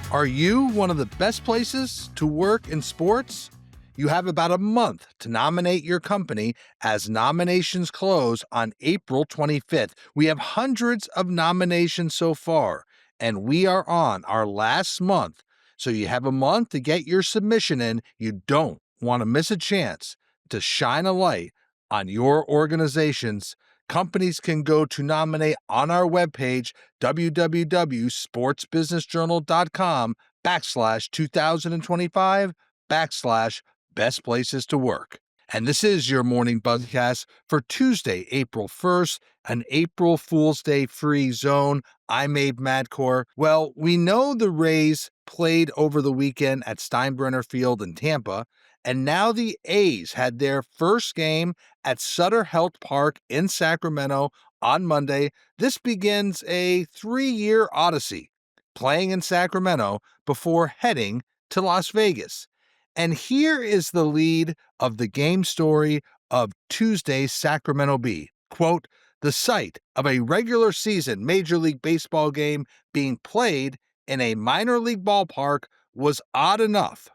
Are you one of the best places to work in sports? You have about a month to nominate your company as nominations close on April 25th. We have hundreds of nominations so far, and we are on our last month. So you have a month to get your submission in. You don't want to miss a chance to shine a light on your organizations. Companies can go to nominate on our webpage, www.sportsbusinessjournal.com/2025/best places to work. And this is your morning Buzzcast for Tuesday, April 1st, an April Fool's Day free zone. I'm Abe Madcore. Well, we know the Rays played over the weekend at Steinbrenner Field in Tampa, and now the A's had their first game at Sutter Health Park in Sacramento on Monday. This begins a 3-year odyssey, playing in Sacramento before heading to Las Vegas. And here is the lead of the game story of Tuesday's Sacramento Bee. Quote, "The sight of a regular season Major League Baseball game being played in a minor league ballpark was odd enough,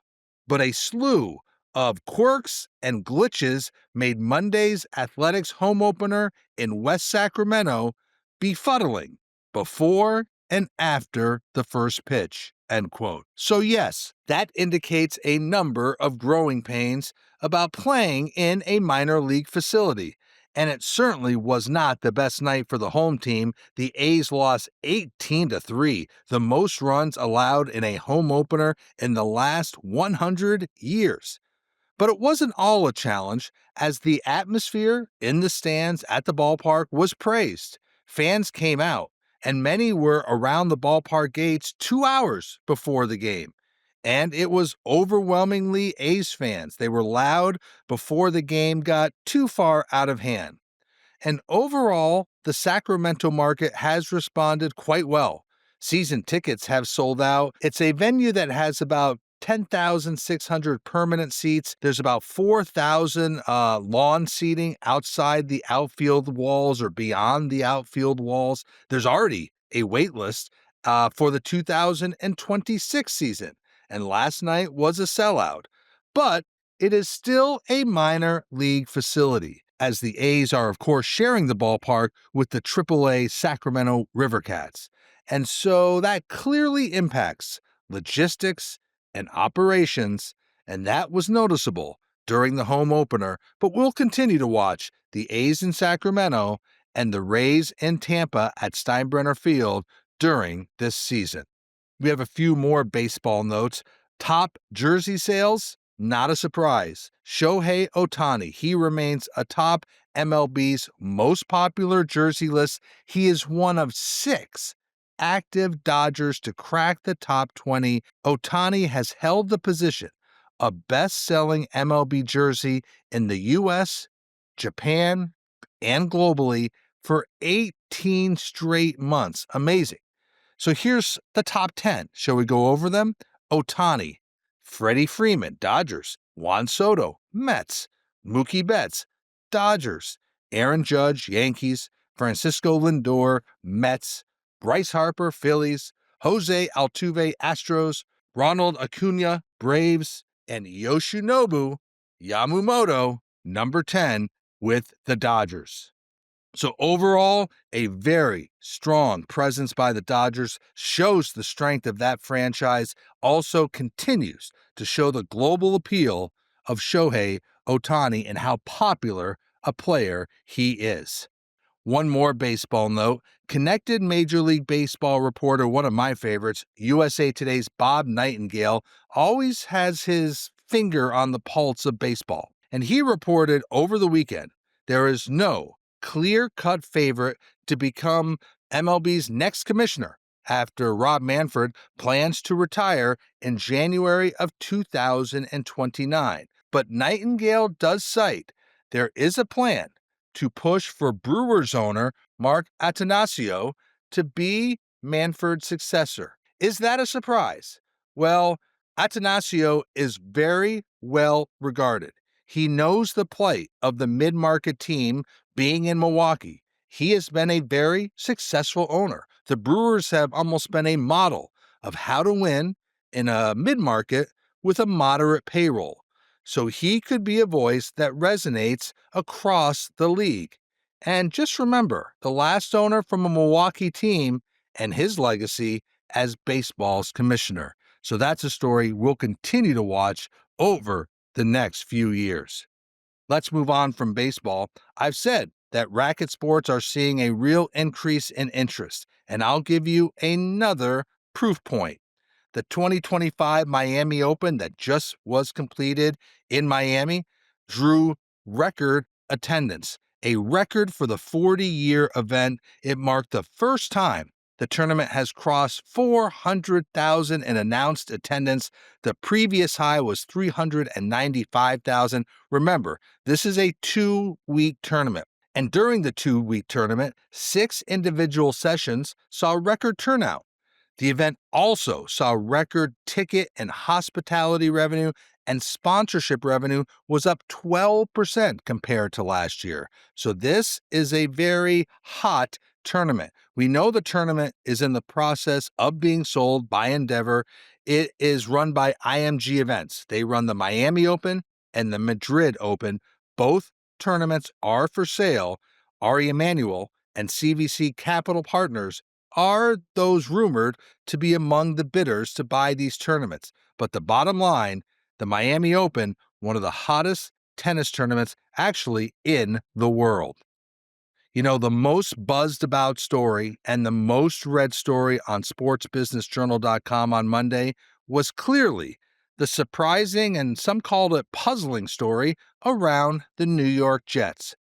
but a slew of quirks and glitches made Monday's Athletics home opener in West Sacramento befuddling before and after the first pitch." End quote. So yes, that indicates a number of growing pains about playing in a minor league facility. And it certainly was not the best night for the home team. The A's lost 18-3, the most runs allowed in a home opener in the last 100 years. But it wasn't all a challenge, as the atmosphere in the stands at the ballpark was praised. Fans came out, and many were around the ballpark gates 2 hours before the game. And it was overwhelmingly A's fans. They were loud before the game got too far out of hand. And overall, the Sacramento market has responded quite well. Season tickets have sold out. It's a venue that has about 10,600 permanent seats. There's about 4,000 lawn seating outside the outfield walls or beyond the outfield walls. There's already a wait list for the 2026 season, and last night was a sellout. But it is still a minor league facility, as the A's are, of course, sharing the ballpark with the AAA Sacramento Rivercats. And so that clearly impacts logistics and operations, and that was noticeable during the home opener. But we'll continue to watch the A's in Sacramento and the Rays in Tampa at Steinbrenner Field during this season. We have a few more baseball notes. Top jersey sales, not a surprise. Shohei Ohtani, he remains atop MLB's most popular jersey list. He is one of 6 active Dodgers to crack the top 20. Ohtani has held the position of best-selling MLB jersey in the U.S., Japan, and globally for 18 straight months. Amazing. So here's the top 10. Shall we go over them? Ohtani, Freddie Freeman, Dodgers. Juan Soto, Mets. Mookie Betts, Dodgers. Aaron Judge, Yankees. Francisco Lindor, Mets. Bryce Harper, Phillies. Jose Altuve, Astros. Ronald Acuna, Braves. And Yoshinobu Yamamoto, number 10, with the Dodgers. So overall, a very strong presence by the Dodgers shows the strength of that franchise, also continues to show the global appeal of Shohei Ohtani and how popular a player he is. One more baseball note. Connected Major League Baseball reporter, one of my favorites, USA Today's Bob Nightingale, always has his finger on the pulse of baseball. And he reported over the weekend there is no clear-cut favorite to become MLB's next commissioner after Rob Manfred plans to retire in January of 2029. But Nightingale does cite there is a plan to push for Brewers owner Mark Attanasio to be Manfred's successor. Is that a surprise? Well, Attanasio is very well regarded. He knows the plight of the mid-market team being in Milwaukee. He has been a very successful owner. The Brewers have almost been a model of how to win in a mid-market with a moderate payroll, so he could be a voice that resonates across the league. And just remember, the last owner from a Milwaukee team and his legacy as baseball's commissioner. So that's a story we'll continue to watch over the next few years. Let's move on from baseball. I've said that racket sports are seeing a real increase in interest, and I'll give you another proof point. The 2025 Miami Open that just was completed in Miami drew record attendance, a record for the 40-year event. It marked the first time the tournament has crossed 400,000 in announced attendance. The previous high was 395,000. Remember, this is a 2-week tournament. And during the 2-week tournament, 6 individual sessions saw record turnout. The event also saw record ticket and hospitality revenue, and sponsorship revenue was up 12% compared to last year. So this is a very hot tournament. We know the tournament is in the process of being sold by Endeavor. It is run by IMG Events. They run the Miami Open and the Madrid Open. Both tournaments are for sale. Ari Emanuel and CVC Capital Partners are those rumored to be among the bidders to buy these tournaments. But the bottom line, the Miami Open, one of the hottest tennis tournaments actually in the world. You know, the most buzzed about story and the most read story on sportsbusinessjournal.com on Monday was clearly the surprising and some called it puzzling story around the New York Jets.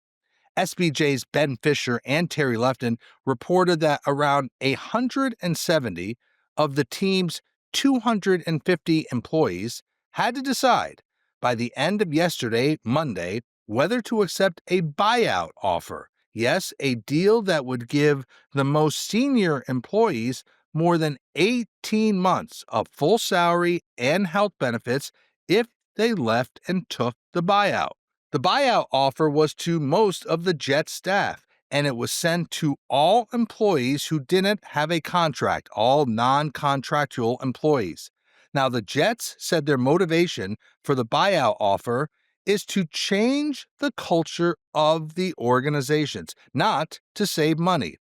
SBJ's Ben Fisher and Terry Lefton reported that around 170 of the team's 250 employees had to decide by the end of yesterday, Monday, whether to accept a buyout offer. Yes, a deal that would give the most senior employees more than 18 months of full salary and health benefits if they left and took the buyout. The buyout offer was to most of the Jets staff, and it was sent to all employees who didn't have a contract, all non-contractual employees. Now, the Jets said their motivation for the buyout offer is to change the culture of the organizations, not to save money.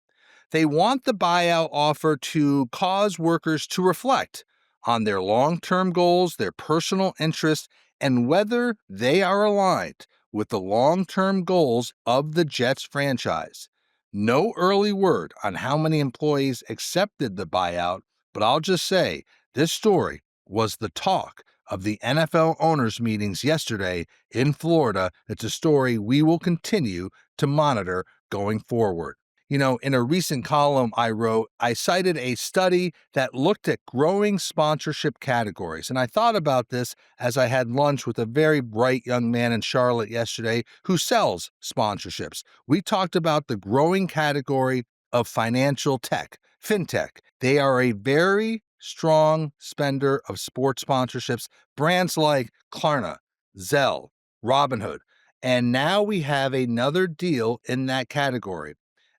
They want the buyout offer to cause workers to reflect on their long-term goals, their personal interests, and whether they are aligned with the long-term goals of the Jets franchise. No early word on how many employees accepted the buyout, but I'll just say this story was the talk of the NFL owners' meetings yesterday in Florida. It's a story we will continue to monitor going forward. You know, in a recent column I wrote, I cited a study that looked at growing sponsorship categories. And I thought about this as I had lunch with a very bright young man in Charlotte yesterday who sells sponsorships. We talked about the growing category of financial tech, fintech. They are a very strong spender of sports sponsorships, brands like Klarna, Zelle, Robinhood. And now we have another deal in that category,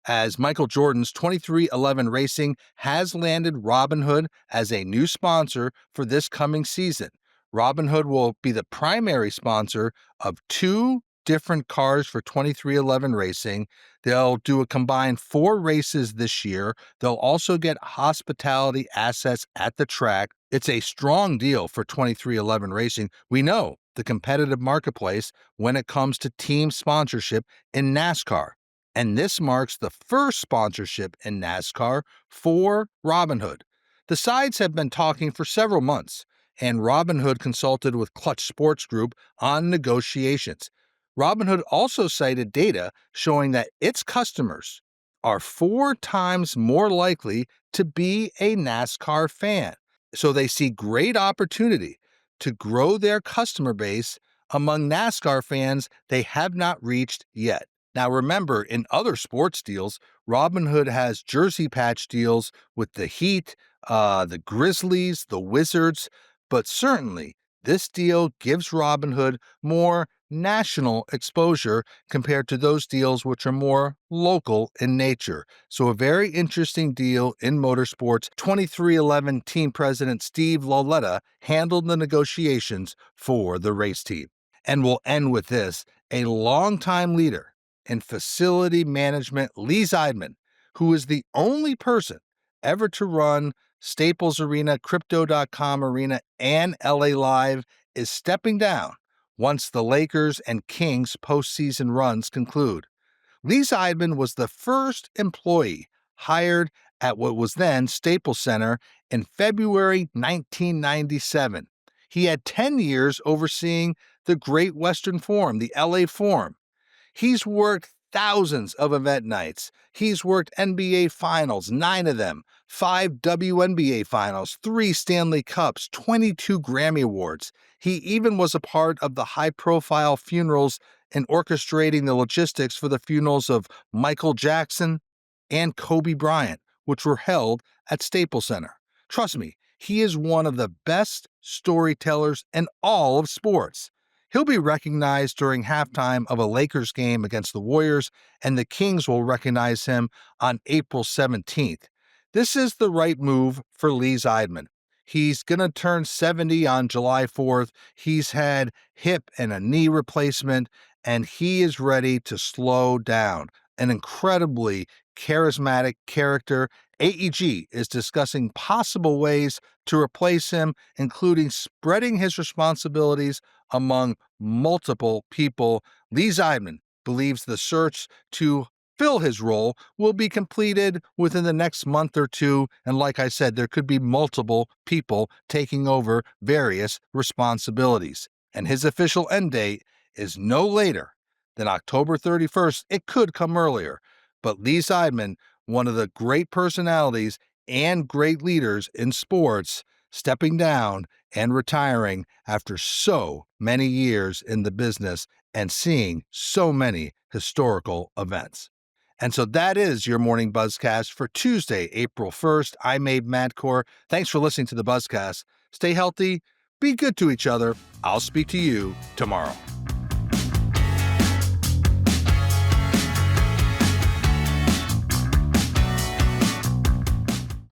as Michael Jordan's 23XI Racing has landed Robinhood as a new sponsor for this coming season. Robinhood will be the primary sponsor of 2 different cars for 23XI Racing. They'll do a combined 4 races this year. They'll also get hospitality assets at the track. It's a strong deal for 23XI Racing. We know the competitive marketplace when it comes to team sponsorship in NASCAR. And this marks the first sponsorship in NASCAR for Robinhood. The sides have been talking for several months, and Robinhood consulted with Clutch Sports Group on negotiations. Robinhood also cited data showing that its customers are 4 times more likely to be a NASCAR fan. So they see great opportunity to grow their customer base among NASCAR fans they have not reached yet. Now remember, in other sports deals, Robinhood has jersey patch deals with the Heat, the Grizzlies, the Wizards, but certainly this deal gives Robinhood more national exposure compared to those deals which are more local in nature. So, a very interesting deal in motorsports. 2311 team president Steve Lauletta handled the negotiations for the race team. And we'll end with this: a longtime leader in facility management, Lee Zeidman, who is the only person ever to run Staples Arena, Crypto.com Arena, and LA Live, is stepping down once the Lakers and Kings postseason runs conclude. Lee Zeidman was the first employee hired at what was then Staples Center in February 1997. He had 10 years overseeing the Great Western Forum, the LA Forum. He's worked thousands of event nights. He's worked NBA Finals, 9 of them, 5 WNBA Finals, 3 Stanley Cups, 22 Grammy Awards. He even was a part of the high-profile funerals and orchestrating the logistics for the funerals of Michael Jackson and Kobe Bryant, which were held at Staples Center. Trust me, he is one of the best storytellers in all of sports. He'll be recognized during halftime of a Lakers game against the Warriors, and the Kings will recognize him on April 17th. This is the right move for Lee Zeidman. He's going to turn 70 on July 4th. He's had hip and a knee replacement, and he is ready to slow down. An incredibly charismatic character. AEG is discussing possible ways to replace him, including spreading his responsibilities among multiple people. Lee Zeidman believes the search to fill his role will be completed within the next month or two, and like I said, there could be multiple people taking over various responsibilities. And his official end date is no later than October 31st. It could come earlier, but Lee Zeidman, one of the great personalities and great leaders in sports, stepping down and retiring after so many years in the business and seeing so many historical events. And so that is your morning Buzzcast for Tuesday, April 1st. I'm Abe Madcore. Thanks for listening to the Buzzcast. Stay healthy, be good to each other. I'll speak to you tomorrow.